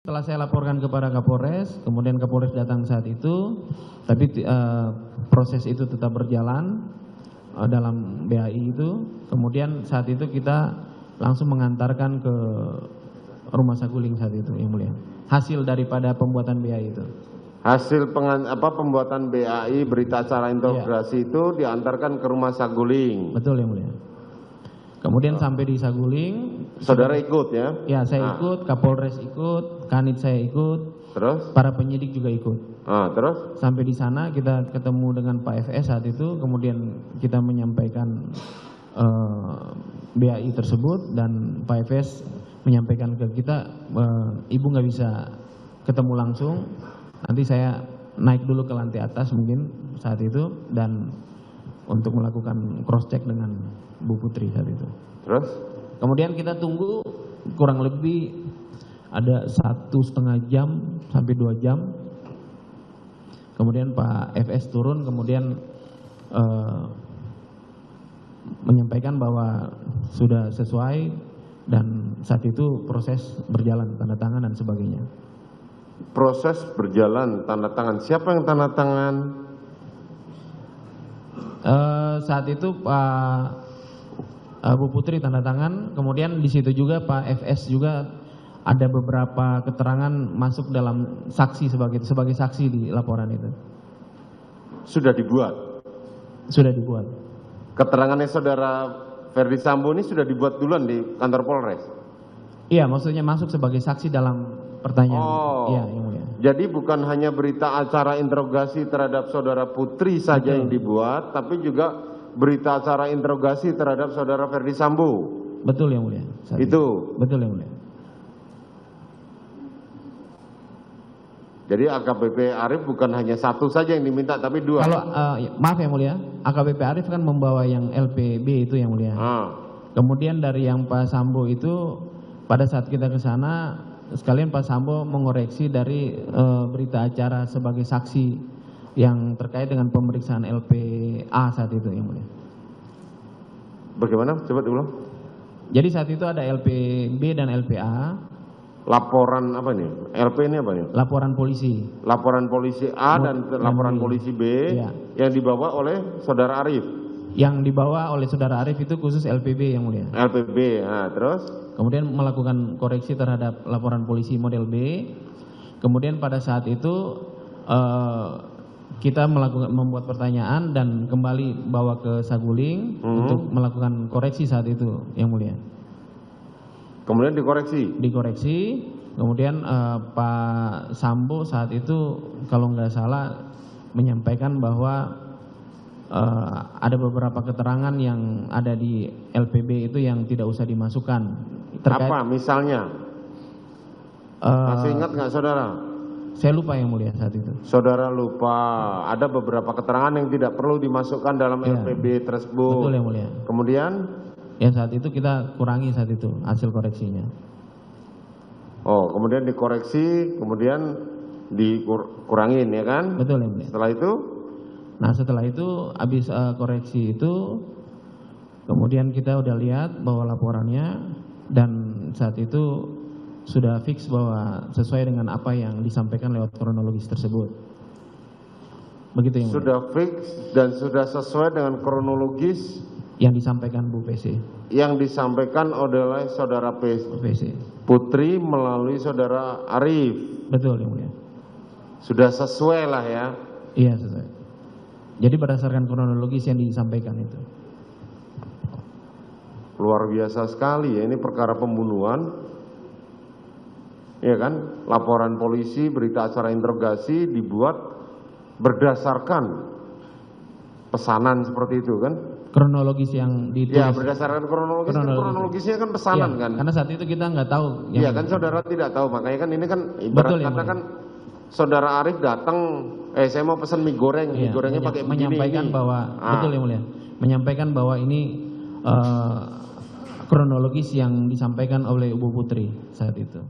Setelah saya laporkan kepada Kapolres, kemudian Kapolres datang saat itu, tapi proses itu tetap berjalan dalam BAI itu. Kemudian saat itu kita langsung mengantarkan ke rumah saguling saat itu, yang mulia. Hasil daripada pembuatan BAI itu. Hasil pembuatan BAI berita acara interogasi itu diantarkan ke rumah saguling. Betul, yang mulia. Kemudian sampai di Saguling, saudara ikut ya? Ya, saya ikut, Kapolres ikut, Kanit saya ikut, terus para penyidik juga ikut. Terus sampai di sana kita ketemu dengan Pak FS saat itu, kemudian kita menyampaikan BAI tersebut dan Pak FS menyampaikan ke kita, Ibu nggak bisa ketemu langsung, nanti saya naik dulu ke lantai atas mungkin saat itu dan untuk melakukan cross check dengan Bu Putri saat itu. Terus? Kemudian kita tunggu kurang lebih ada 1,5 jam sampai 2 jam. Kemudian Pak FS turun, kemudian menyampaikan bahwa sudah sesuai dan saat itu proses berjalan, tanda tangan dan sebagainya. Proses berjalan, tanda tangan. Siapa yang tanda tangan? Saat itu Pak Bu Putri tanda tangan, kemudian di situ juga Pak FS juga ada beberapa keterangan masuk dalam saksi sebagai saksi di laporan itu. Sudah dibuat? Sudah dibuat. Keterangannya saudara Ferdi Sambo ini sudah dibuat duluan di kantor Polres? Iya, maksudnya masuk sebagai saksi dalam pertanyaan. Iya, yang mulia. Jadi bukan hanya berita acara interogasi terhadap saudara Putri saja yang dibuat, tapi juga berita acara interogasi terhadap saudara Ferdi Sambo. Betul, yang mulia. Itu. Betul, yang mulia. Jadi AKBP Arif bukan hanya satu saja yang diminta, tapi 2. Kalau maaf yang mulia, AKBP Arif kan membawa yang LPB itu yang mulia. Kemudian dari yang Pak Sambo itu pada saat kita ke sana sekalian Pak Sambo mengoreksi dari berita acara sebagai saksi yang terkait dengan pemeriksaan LPA saat itu yang mulia. Bagaimana? Coba diulang. Jadi saat itu ada LPB dan LPA. Laporan apa nih? LP ini apa nih? Laporan polisi. Laporan polisi A dan laporan polisi B yang dibawa oleh saudara Arif. Yang dibawa oleh saudara Arif itu khusus LPB yang mulia. LPB, terus? Kemudian melakukan koreksi terhadap laporan polisi model B. Kemudian pada saat itu kita membuat pertanyaan dan kembali bawa ke Saguling untuk melakukan koreksi saat itu yang mulia. Kemudian dikoreksi? Dikoreksi, kemudian Pak Sambo saat itu kalau nggak salah menyampaikan bahwa ada beberapa keterangan yang ada di LPB itu yang tidak usah dimasukkan. Apa misalnya? Masih ingat nggak saudara? Saya lupa yang mulia saat itu. Saudara lupa, ada beberapa keterangan yang tidak perlu dimasukkan dalam LPB tersebut. Betul yang mulia. Kemudian? Ya saat itu kita kurangi saat itu hasil koreksinya. Kemudian dikoreksi, kemudian dikurangin ya kan? Betul yang mulia. Setelah itu? Nah setelah itu habis koreksi itu, kemudian kita udah lihat bahwa laporannya dan saat itu sudah fix bahwa sesuai dengan apa yang disampaikan lewat kronologis tersebut. Begitu yang sudah fix dan sudah sesuai dengan kronologis yang disampaikan Bu PC. Yang disampaikan oleh saudara PC. Putri melalui saudara Arif. Betul yang mulia. Sudah sesuai lah ya. Iya sesuai. Jadi berdasarkan kronologis yang disampaikan itu. Luar biasa sekali ya, ini perkara pembunuhan. Ya kan, laporan polisi, berita acara interogasi dibuat berdasarkan pesanan seperti itu kan? Kronologis yang ditulis. Ya, berdasarkan kronologisnya kan pesanan kan? Karena saat itu kita nggak tahu. Iya kan, saudara tidak tahu, makanya kan ini kan ibarat kata kan saudara Arif datang, saya mau pesan mie goreng, mie gorengnya pakai begini. Menyampaikan bahwa, betul yang mulia, menyampaikan bahwa ini kronologis yang disampaikan oleh Ibu Putri saat itu.